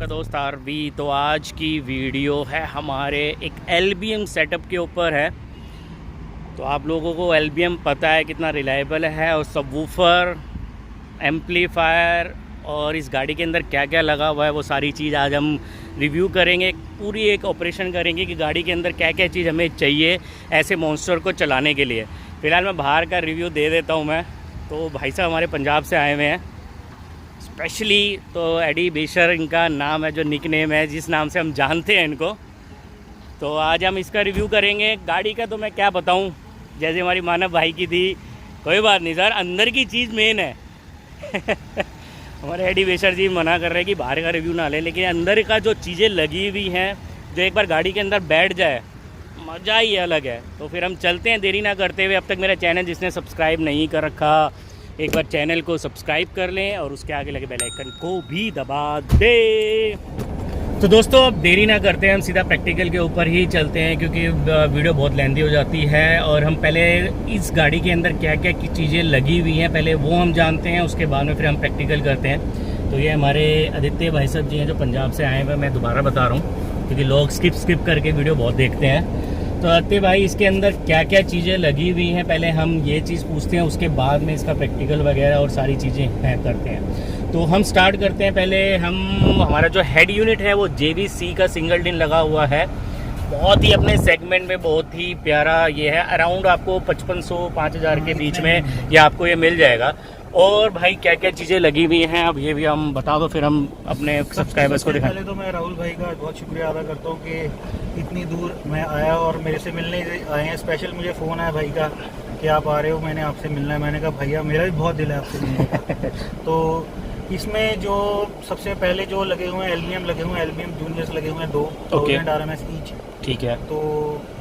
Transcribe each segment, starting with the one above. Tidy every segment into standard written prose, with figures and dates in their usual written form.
दोस्त आरबी। तो आज की वीडियो है हमारे एक एलबीएम सेटअप के ऊपर है। तो आप लोगों को एलबीएम पता है कितना रिलायबल है, और सबवूफर, एम्पलीफायर और इस गाड़ी के अंदर क्या क्या लगा हुआ है वो सारी चीज़ आज हम रिव्यू करेंगे। पूरी एक ऑपरेशन करेंगे कि गाड़ी के अंदर क्या क्या चीज़ हमें चाहिए ऐसे मॉन्स्टर को चलाने के लिए। फ़िलहाल मैं बाहर का रिव्यू दे देता हूँ मैं। तो भाई साहब हमारे पंजाब से आए हुए हैं स्पेशली। तो एडी बेशर इनका नाम है, जो निक नेम है, जिस नाम से हम जानते हैं इनको। तो आज हम इसका रिव्यू करेंगे। गाड़ी का तो मैं क्या बताऊं, जैसे हमारी मानव भाई की थी, कोई बात नहीं सर, अंदर की चीज़ मेन है। हमारे एडी बेशर जी मना कर रहे हैं कि बाहर का रिव्यू ना ले, लेकिन अंदर का जो चीज़ें लगी हुई हैं, जो एक बार गाड़ी के अंदर बैठ जाए मज़ा ही अलग है। तो फिर हम चलते हैं देरी ना करते हुए। अब तक मेरा चैनल जिसने सब्सक्राइब नहीं कर रखा, एक बार चैनल को सब्सक्राइब कर लें और उसके आगे लगे बेल आइकन को भी दबा दे। तो दोस्तों अब देरी ना करते हैं, हम सीधा प्रैक्टिकल के ऊपर ही चलते हैं, क्योंकि वीडियो बहुत लेंथी हो जाती है। और हम पहले इस गाड़ी के अंदर क्या क्या चीज़ें लगी हुई हैं पहले वो हम जानते हैं, उसके बाद में फिर हम प्रैक्टिकल करते हैं। तो ये हमारे आदित्य भाई साहब जी हैं जो पंजाब से आए हुए। मैं दोबारा बता रहा हूँ क्योंकि लोग स्किप करके वीडियो बहुत देखते हैं। तो आदित्य भाई इसके अंदर क्या क्या चीज़ें लगी हुई हैं पहले हम ये चीज़ पूछते हैं, उसके बाद में इसका प्रैक्टिकल वगैरह और सारी चीज़ें हैं करते हैं। तो हम स्टार्ट करते हैं। पहले हमारा जो हेड यूनिट है वो JVC का सिंगल डिन लगा हुआ है। बहुत ही अपने सेगमेंट में बहुत ही प्यारा ये है। अराउंड आपको 5500-5000 के बीच में ये आपको ये मिल जाएगा। और भाई क्या क्या चीज़ें लगी हुई हैं अब ये भी हम बता दो, फिर हम अपने सब्सक्राइबर्स को दिखाएं। पहले तो मैं राहुल भाई का बहुत शुक्रिया अदा करता हूँ कि इतनी दूर मैं आया और मेरे से मिलने आए हैं। स्पेशल मुझे फ़ोन आया भाई का कि आप आ रहे हो, मैंने आपसे मिलना है। मैंने कहा भैया मेरा भी बहुत दिल है आपसे मिलने का। तो इसमें जो सबसे पहले जो लगे हुए हैं एलबीएम लगे हुए हैं, एलबीएम जूनियर्स लगे हुए हैं 2000 RMS ईच। ठीक है। तो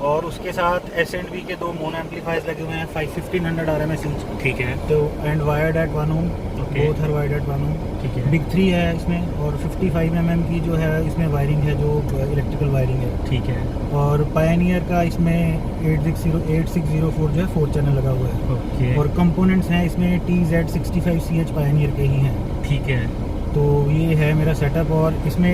और उसके साथ S&V के 2 मोनो एम्पलीफायर्स लगे हुए हैं 1500 RMS ईच। ठीक है। तो and wired at 1 ohm, both are wired at 1 ohm। ठीक है। बिग 3 है इसमें, और 55 mm की जो है इसमें वायरिंग है, जो इलेक्ट्रिकल वायरिंग है। ठीक है। और पायनियर का इसमें 8604 जो है 4 चैनल लगा हुआ है। ओके। और कंपोनेंट्स हैं इसमें TZ65CH पायनियर के ही हैं। ठीक है। तो ये है मेरा सेटअप। और इसमें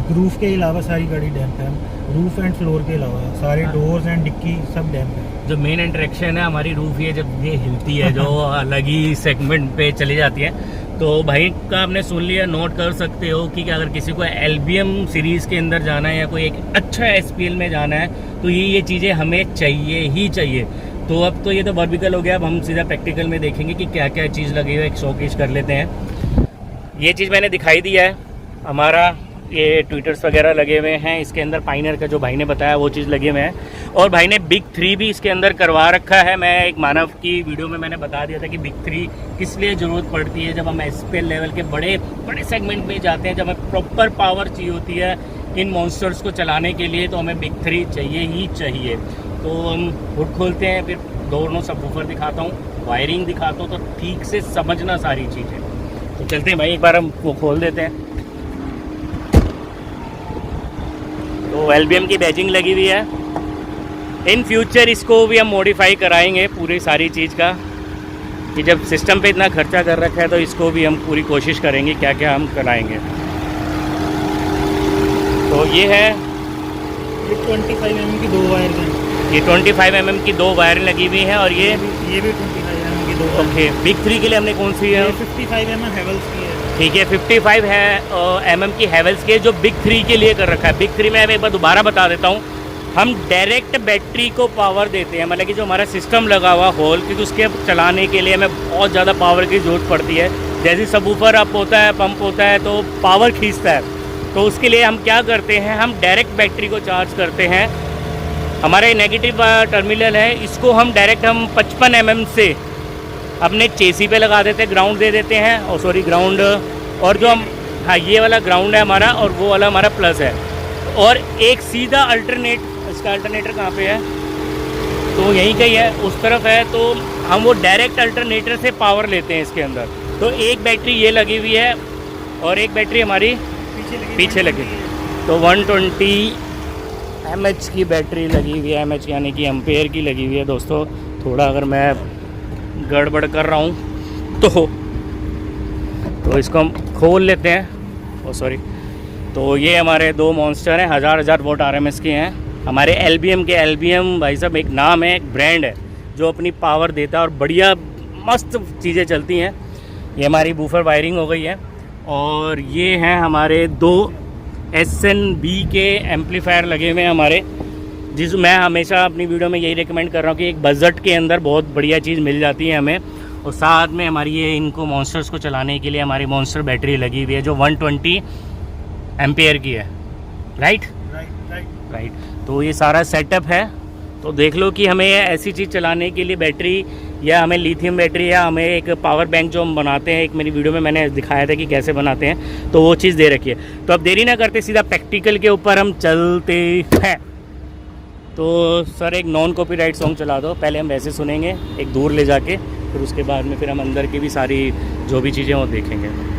रूफ के अलावा सारी गाड़ी डैम्प है। रूफ एंड फ्लोर के अलावा सारे डोर्स एंड डिक्की सब डैम्प है। जो मेन इंटरेक्शन है हमारी रूफ ये जब ये हिलती है, जो अलग ही सेगमेंट पे चली जाती है। तो भाई का आपने सुन लिया, नोट कर सकते हो कि अगर किसी को एलबीएम सीरीज़ के अंदर जाना है या कोई एक अच्छा SPL में जाना है तो ये चीज़ें हमें चाहिए ही चाहिए। तो अब तो ये तो बर्बिकल हो गया, अब हम सीधा प्रैक्टिकल में देखेंगे कि क्या क्या चीज़ लगी हुई है। एक शोकेस कर लेते हैं। ये चीज़ मैंने दिखाई दी है, हमारा ये ट्विटर्स वगैरह लगे हुए हैं। इसके अंदर पाइनर का जो भाई ने बताया वो चीज़ लगे हुए हैं। और भाई ने बिग 3 भी इसके अंदर करवा रखा है। मैं एक मानव की वीडियो में मैंने बता दिया था कि बिग 3 किस लिए ज़रूरत पड़ती है जब हम SPL लेवल के बड़े सेगमेंट में जाते हैं, जब हमें प्रॉपर पावर चाहिए होती है इन मॉन्स्टर्स को चलाने के लिए, तो हमें बिग 3 चाहिए ही चाहिए। तो हम हुड खोलते हैं, फिर दोनों सबवूफर दिखाता हूँ, वायरिंग दिखाता हूँ, तो ठीक से समझना सारी चीज़ें। तो चलते हैं भाई, एक बार हम वो खोल देते हैं। तो एलबीएम की बैजिंग लगी हुई है। इन फ्यूचर इसको भी हम मॉडिफाई कराएंगे पूरी सारी चीज़ का, कि जब सिस्टम पे इतना खर्चा कर रखा है तो इसको भी हम पूरी कोशिश करेंगे क्या क्या हम कराएंगे। तो ये है, ये 25 mm की 2 वायर हैं। ये 25 mm की 2 वायर लगी हुई हैं। और ये भी 25 mm की 2। ओके। बिग 3 के लिए हमने कौन सी है? 55 mm हेवल्स की है। ठीक है, 55 है MM की हेवल्स के, जो बिग 3 के लिए कर रखा है। बिग 3 में मैं एक बार दोबारा बता देता हूँ, हम डायरेक्ट बैटरी को पावर देते हैं। मतलब कि जो हमारा सिस्टम लगा हुआ होल, क्योंकि उसके चलाने के लिए हमें बहुत ज़्यादा पावर की ज़रूरत पड़ती है। जैसे सबवूफर अप होता है, पंप होता है, तो पावर खींचता है। तो उसके लिए हम क्या करते हैं, हम डायरेक्ट बैटरी को चार्ज करते हैं। हमारे नेगेटिव टर्मिनल है, इसको हम डायरेक्ट 55 mm से अपने चेसी पे लगा देते हैं, ग्राउंड दे देते हैं। और सॉरी ग्राउंड, और जो हम, हाँ ये वाला ग्राउंड है हमारा, और वो वाला हमारा प्लस है। और एक सीधा अल्टरनेट, इसका अल्टरनेटर कहाँ पे है? तो यहीं कहीं है, उस तरफ है। तो हम वो डायरेक्ट अल्टरनेटर से पावर लेते हैं इसके अंदर। तो एक बैटरी ये लगी हुई है और एक बैटरी हमारी पीछे लगी। तो 120 mAh की बैटरी लगी हुई है। mAh यानी कि एम्पेयर की लगी हुई है दोस्तों। थोड़ा अगर मैं गड़बड़ कर रहा हूँ तो इसको हम खोल लेते हैं। ओ सॉरी, तो ये हमारे 2 मॉन्स्टर हैं, 1000 वोट RMS के हैं। हमारे LBM के, LBM भाई साहब एक नाम है, एक ब्रांड है जो अपनी पावर देता है और बढ़िया मस्त चीज़ें चलती हैं। ये हमारी बूफर वायरिंग हो गई है। और ये हैं हमारे 2 SNB के एम्पलीफायर लगे हुए हैं हमारे, जिस मैं हमेशा अपनी वीडियो में यही रिकमेंड कर रहा हूँ कि एक बजट के अंदर बहुत बढ़िया चीज़ मिल जाती है हमें। और साथ में हमारी ये इनको मॉन्स्टर्स को चलाने के लिए हमारी मॉन्स्टर बैटरी लगी हुई है जो 120 एम्पेयर की है। राइट। तो ये सारा सेटअप है। तो देख लो कि हमें ऐसी चीज़ चलाने के लिए बैटरी, या हमें लिथियम बैटरी, या हमें एक पावर बैंक जो हम बनाते हैं, एक मेरी वीडियो में मैंने दिखाया था कि कैसे बनाते हैं, तो वो चीज़ दे रखी है। तो अब देरी ना करते सीधा प्रैक्टिकल के ऊपर हम चलते हैं। तो सर एक नॉन कॉपीराइट सॉन्ग चला दो, पहले हम वैसे सुनेंगे एक दूर ले जाके, फिर उसके बाद में फिर हम अंदर की भी सारी जो भी चीज़ें वो देखेंगे।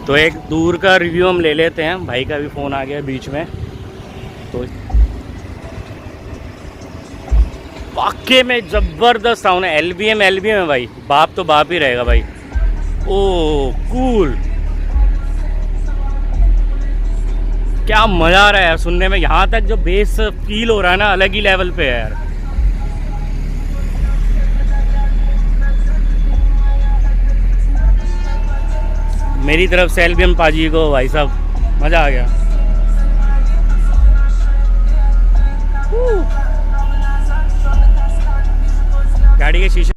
तो एक दूर का रिव्यू हम ले लेते हैं, भाई का भी फ़ोन आ गया बीच में। तो वाकई में ज़बरदस्त साउंड है। LBM है भाई, बाप तो बाप ही रहेगा भाई। ओ कूल, क्या मज़ा आ रहा है यार सुनने में। यहाँ तक जो बेस फील हो रहा है ना, अलग ही लेवल पे है यार। मेरी तरफ से LBM पाजी को भाई साहब मज़ा आ गया। गाड़ी के शीशे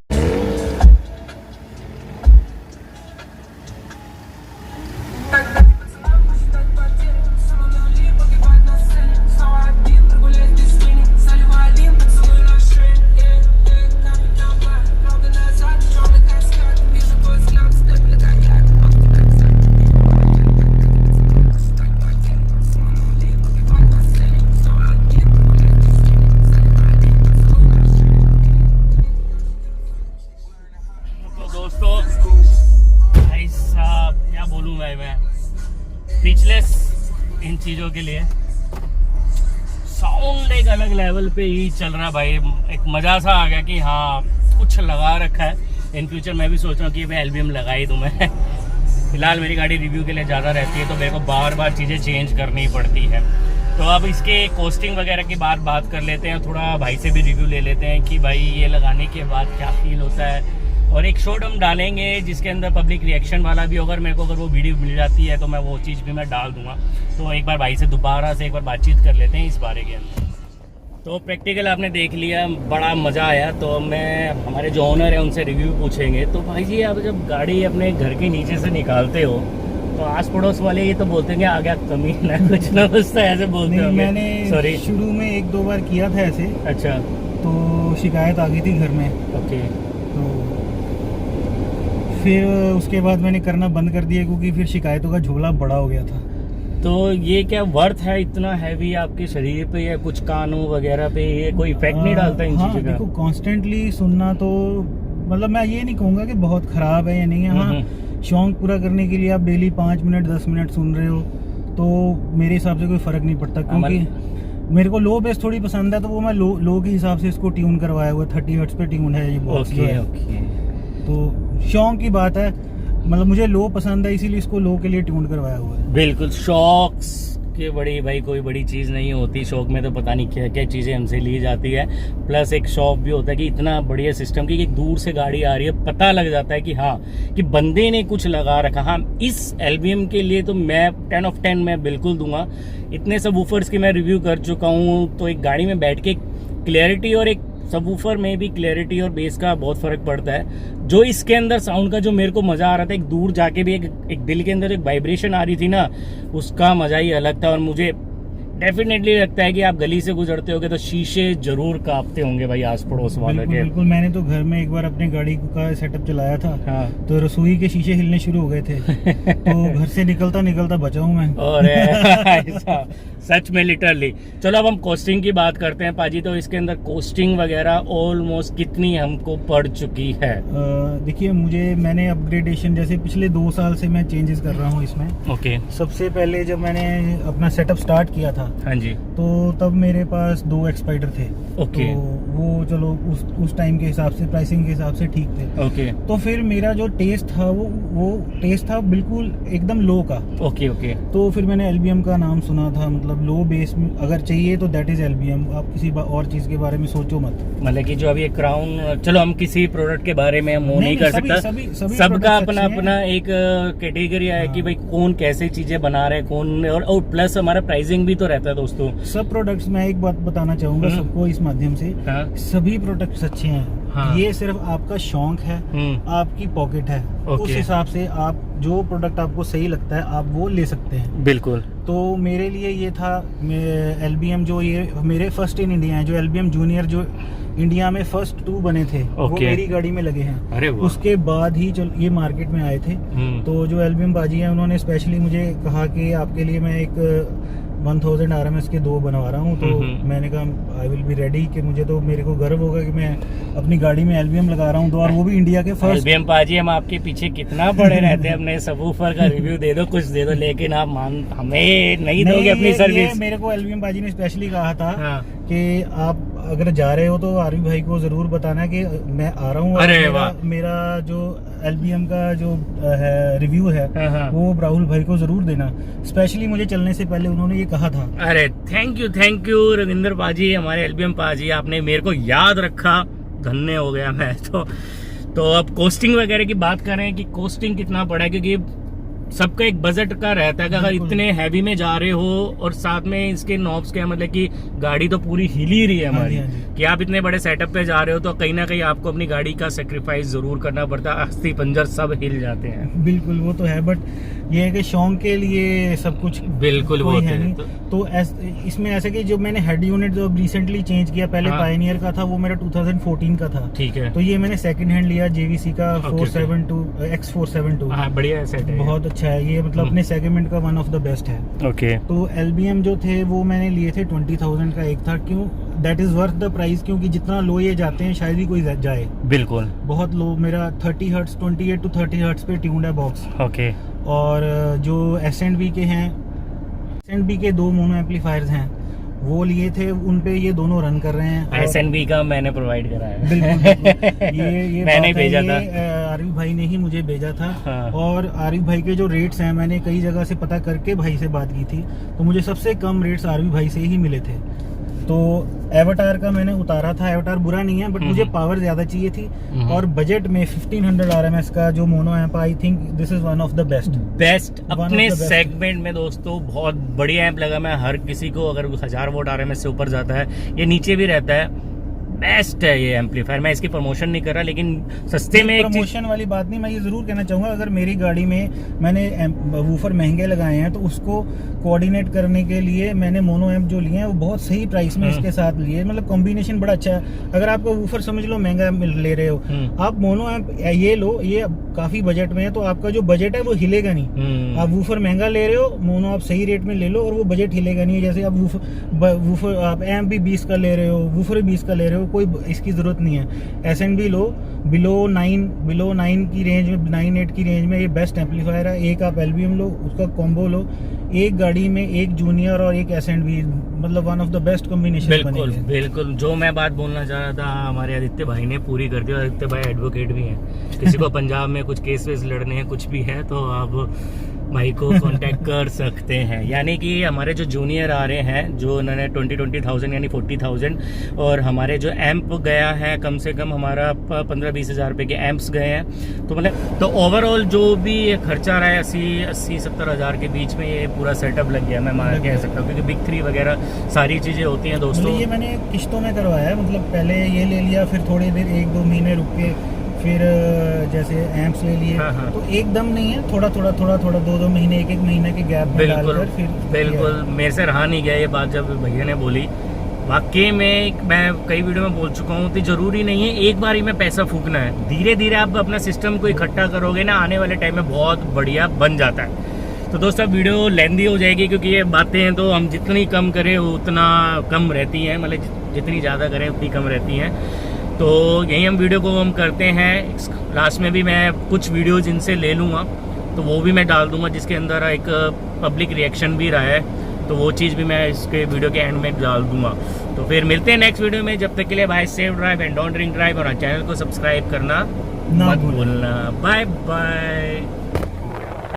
स्पीचलेस इन चीज़ों के लिए। साउंड एक अलग लेवल पे ही चल रहा है भाई। एक मज़ा सा आ गया कि हाँ कुछ लगा रखा है। इन फ्यूचर मैं भी सोच रहा हूँ कि मैं LBM लगा ही दूँ मैं। फिलहाल मेरी गाड़ी रिव्यू के लिए ज़्यादा रहती है तो मेरे को बार बार चीज़ें चेंज करनी पड़ती है। तो अब इसके कॉस्टिंग वगैरह की बात कर लेते हैं। थोड़ा भाई से भी रिव्यू ले लेते हैं कि भाई ये लगाने के बाद क्या फील होता है। और एक शॉर्ट हम डालेंगे जिसके अंदर पब्लिक रिएक्शन वाला भी होगा। मेरे को अगर वो वीडियो मिल जाती है तो मैं वो चीज़ भी मैं डाल दूंगा। तो एक बार भाई से दोबारा से एक बार बातचीत कर लेते हैं इस बारे के अंदर। तो प्रैक्टिकल आपने देख लिया, बड़ा मज़ा आया। तो मैं हमारे जो ओनर है उनसे रिव्यू पूछेंगे। तो भाई जी आप जब गाड़ी अपने घर के नीचे से निकालते हो तो आस पड़ोस वाले ये तो बोलते हैं कि आ गया कमी ना कुछ ना कुछ, ऐसे बोलते हैं। मैंने सॉरी शुरू में 1-2 बार किया था ऐसे। अच्छा। तो शिकायत आ गई थी घर में। ओके। तो फिर उसके बाद मैंने करना बंद कर दिया क्योंकि फिर शिकायतों का झोला बड़ा हो गया था। तो ये क्या वर्थ है इतना हैवी आपके शरीर पे या कुछ कानों वगैरह पे, ये कोई इफेक्ट नहीं डालता इन चीजों का? देखो कॉन्स्टेंटली सुनना तो मतलब मैं ये नहीं कहूँगा कि बहुत खराब है या नहीं है। हाँ, शौक पूरा करने के लिए आप डेली 5 मिनट 10 मिनट सुन रहे हो तो मेरे हिसाब से कोई फर्क नहीं पड़ता, क्योंकि मेरे को लो बेस थोड़ी पसंद है तो वो मैं लो के हिसाब से इसको ट्यून करवाया हुआ 30 हर्ट्ज पे ट्यून है ये बॉक्स जो है। तो शौक की बात है, मतलब मुझे लो पसंद है इसीलिए इसको लो के लिए ट्यून करवाया हुआ है। बिल्कुल, शौक के बड़ी भाई कोई बड़ी चीज़ नहीं होती, शौक में तो पता नहीं क्या क्या चीज़ें हमसे ली जाती है। प्लस एक शौक भी होता है कि इतना बढ़िया सिस्टम की दूर से गाड़ी आ रही है, पता लग जाता है कि हाँ कि बंदे ने कुछ लगा रखा। हाँ, इस एलबीएम के लिए तो मैं 10 of 10 मैं बिल्कुल दूंगा। इतने सबवूफर्स की मैं रिव्यू कर चुका हूँ, तो एक गाड़ी में बैठ के क्लैरिटी और एक सबवूफर में भी क्लैरिटी और बेस का बहुत फर्क पड़ता है। जो इसके अंदर साउंड का जो मेरे को मजा आ रहा था, एक दूर जाके भी एक दिल के अंदर एक वाइब्रेशन आ रही थी ना, उसका मजा ही अलग था। और मुझे डेफिनेटली लगता है कि आप गली से गुजरते होगे तो शीशे जरूर कांपते होंगे भाई आस पड़ोस वालों के। बिल्कुल, मैंने तो घर में एक बार अपनी गाड़ी का सेटअप चलाया था। हाँ। तो रसोई के शीशे हिलने शुरू हो गए थे तो घर से निकलता बचा हूँ मैं। और ऐसा सच में लिटरली। चलो अब हम कॉस्टिंग की बात करते हैं पाजी। तो इसके अंदर कॉस्टिंग वगैरह ऑलमोस्ट कितनी हमको पड़ चुकी है? देखिए मैंने अपग्रेडेशन जैसे पिछले 2 साल से मैं चेंजेस कर रहा हूँ इसमें। ओके। सबसे पहले जब मैंने अपना सेटअप स्टार्ट किया था, हाँ जी, तो तब मेरे पास 2 एक्सपाइडर थे। ओके। तो वो चलो उस टाइम के हिसाब से, प्राइसिंग के हिसाब से ठीक थे। ओके। तो फिर मेरा जो टेस्ट था वो टेस्ट था बिल्कुल एकदम लो का। ओके। ओके। तो फिर मैंने एलबीएम का नाम सुना था, मतलब लो बेस में अगर चाहिए तो दैट इज एलबीएम। आप किसी और चीज के बारे में सोचो मत। मतलब कि जो अभी एक क्राउन, चलो हम किसी प्रोडक्ट के बारे में वो नहीं कर सकता, सबका अपना अपना एक कैटेगरी है कि भाई कौन कैसे चीजें बना रहे, कौन और प्लस हमारा प्राइसिंग भी तो रहता है दोस्तों। सब प्रोडक्ट्स, मैं एक बात बताना चाहूंगा सबको इस माध्यम से, हाँ? सभी प्रोडक्ट्स अच्छे हैं। हाँ। ये सिर्फ आपका शौक है, आपकी पॉकेट है, उस हिसाब से आप जो प्रोडक्ट आपको सही लगता है आप वो ले सकते हैं। बिल्कुल। तो मेरे लिए ये था एलबीएम, जो ये मेरे फर्स्ट इन इंडिया है, जो एलबीएम जूनियर जो इंडिया में फर्स्ट 2 बने थे, वो मेरी गाड़ी में लगे हैं। अरे वाह। उसके बाद ही ये मार्केट में आए थे। तो जो एलबीएम बाजी है उन्होंने स्पेशली मुझे कहा कि आपके लिए मैं एक 1000 RMS के 2 बनवा रहा हूँ। तो मैंने कहा आई विल बी रेडी, कि मुझे तो मेरे को गर्व होगा कि मैं अपनी गाड़ी में एलबीएम लगा रहा हूँ 2, और वो भी इंडिया के फर्स्ट। एलबीएम पाजी, हम आपके पीछे कितना पड़े रहते हैं, अपने सबवूफर का रिव्यू दे दो, कुछ दे दो, लेकिन आप हमें नहीं दोगे अपनी सर्विस। मेरे को एलबीएम बाजी ने स्पेशली कहा था हाँ। कि आप अगर जा रहे हो तो आरवी भाई को जरूर बताना कि मैं आ रहा हूँ। अरे मेरा जो एलबीएम का जो है रिव्यू है, वो राहुल भाई को जरूर देना। स्पेशली मुझे चलने से पहले उन्होंने ये कहा था। अरे थैंक यू रविंदर पाजी, हमारे एलबीएम पाजी, आपने मेरे को याद रखा, धन्य हो गया मैं तो अब कॉस्टिंग वगैरह की बात करें कि कॉस्टिंग कितना पड़ा है, क्योंकि सबका एक बजट का रहता है कि अगर इतने हैवी में जा रहे हो और साथ में इसके नॉब्स के मतलब कि गाड़ी तो पूरी हिल ही रही है हमारी, कि आप इतने बड़े सेटअप पे जा रहे हो तो कहीं ना कहीं आपको अपनी गाड़ी का सेक्रीफाइस जरूर करना पड़ता है, अस्थि पंजर सब हिल जाते हैं। बिल्कुल, वो तो है, बट ये है कि शौक के लिए सब कुछ बिल्कुल वो है नहीं। तो इसमें ऐसा कि जो मैंने हेड यूनिट जो रिसेंटली चेंज किया, पहले पायनियर का था, वो मेरा 2014 का था। ठीक है। तो ये मैंने सेकंड हैंड लिया जेवीसी का 472 हाँ, बढ़िया सेट है, बहुत अच्छा है ये, मतलब अपने सेगमेंट का वन ऑफ द बेस्ट है। ओके। तो एलबीएम जो थे वो मैंने लिए थे 20,000 का एक था। क्यों? That is worth the price, क्योंकि जितना लो ये जाते हैं शायद ही कोई जाए। बिल्कुल, बहुत लो। मेरा 30 हर्ट्ज 28 to 30 हर्ट्ज पे ट्यून्ड है बॉक्स। ओके। और जो S&B के हैं, S&B के 2 मोनो एम्पलीफायर्स हैं, वो लिए थे, उन पे ये दोनों रन कर रहे हैं। S&B का मैंने प्रोवाइड करा है। बिल्कुल। ये मैंने भेजा था, आरिफ भाई ने ही मुझे भेजा था। हाँ। और आरिफ भाई के जो रेट्स हैं, मैंने कई जगह से पता करके भाई से बात की थी, तो मुझे सबसे कम रेट्स आरिफ भाई से ही मिले थे। तो एवाटार का मैंने उतारा था, एवाटार बुरा नहीं है, बट मुझे पावर ज्यादा चाहिए थी, और बजट में 1500 RMS का जो mono amp, I think this is one of the best अपने सेगमेंट में दोस्तों। बहुत बढ़िया एम्प लगा मैं हर किसी को, अगर 1000 वोल्ट RMS से ऊपर जाता है, ये नीचे भी रहता है, बेस्ट है ये एम्पलीफायर। मैं इसकी प्रमोशन नहीं कर रहा, लेकिन सस्ते में प्रमोशन वाली बात नहीं, मैं ये जरूर कहना चाहूंगा, अगर मेरी गाड़ी में मैंने वूफर महंगे लगाए हैं तो उसको कोऑर्डिनेट करने के लिए मैंने मोनो एम्प जो लिए हैं वो बहुत सही प्राइस में इसके साथ लिए, मतलब कॉम्बिनेशन बड़ा अच्छा है। अगर आपको वूफर समझ लो महंगा ले रहे हो, आप मोनो एम्प ये लो, ये काफी बजट में है, तो आपका जो बजट है वो हिलेगा नहीं। आप वूफर महंगा ले रहे हो, मोनो आप सही रेट में ले लो और वो बजट हिलेगा नहीं। जैसे आप वूफर आप एम भी 20 का ले रहे हो, वूफर भी 20 का ले रहे हो, कोई इसकी जरूरत नहीं है। SNB लो, बिलो 9 की रेंज में, 9-8 की रेंज में ये बेस्ट एम्पलीफायर है। एक आप LBM लो, उसका कॉम्बो लो, एक गाड़ी में एक जूनियर और एक SNB, मतलब one of the best combination. बिल्कुल बिल्कुल, जो मैं बात बोलना चाह रहा था हमारे आदित्य भाई ने पूरी कर दी। और आदित्य भाई एडवोकेट भी हैं, किसी को पंजाब में कुछ केस वेस लड़ने हैं, कुछ भी है तो आप भाई को कांटेक्ट कर सकते हैं। यानी कि हमारे जो जूनियर आ रहे हैं, जो उन्होंने 20,000 यानी 40,000, और हमारे जो एम्प गया है कम से कम हमारा 15-20 हज़ार रुपये के एम्प्स गए हैं। तो मतलब तो ओवरऑल जो भी खर्चा रहा है 80-70 हज़ार के बीच में ये पूरा सेटअप लग गया, मैं मान कह सकता हूँ, क्योंकि बिग 3 वगैरह सारी चीज़ें होती हैं दोस्तों। ये मैंने किश्तों में करवाया है, मतलब पहले ये ले लिया, फिर थोड़ी देर 1-2 महीने रुक के फिर जैसे एम्प्स ले लिए। हाँ। तो एकदम नहीं है, थोड़ा 2-2 महीने, 1-1 महीने के गैप में डालकर फिर। बिल्कुल मेरे से रहा नहीं गया ये बात जब भैया ने बोली। वाकई में मैं कई वीडियो में बोल चुका हूँ कि जरूरी नहीं है एक बार ही में पैसा फूकना है, धीरे धीरे आप अपना सिस्टम को इकट्ठा करोगे ना, आने वाले टाइम में बहुत बढ़िया बन जाता है। तो दोस्तों वीडियो लेंदी हो जाएगी, क्योंकि ये बातें हैं तो हम जितनी कम करें उतना कम रहती हैं, मतलब जितनी ज़्यादा करें उतनी कम रहती हैं। तो यही हम वीडियो को हम करते हैं। लास्ट में भी मैं कुछ वीडियोज़ इनसे ले लूँगा, तो वो भी मैं डाल दूँगा, जिसके अंदर एक पब्लिक रिएक्शन भी रहा है, तो वो चीज़ भी मैं इसके वीडियो के एंड में डाल दूँगा। तो फिर मिलते हैं नेक्स्ट वीडियो में, जब तक के लिए भाई safe drive and don't drink drive, और चैनल को सब्सक्राइब करना मत भूलना। Bye bye.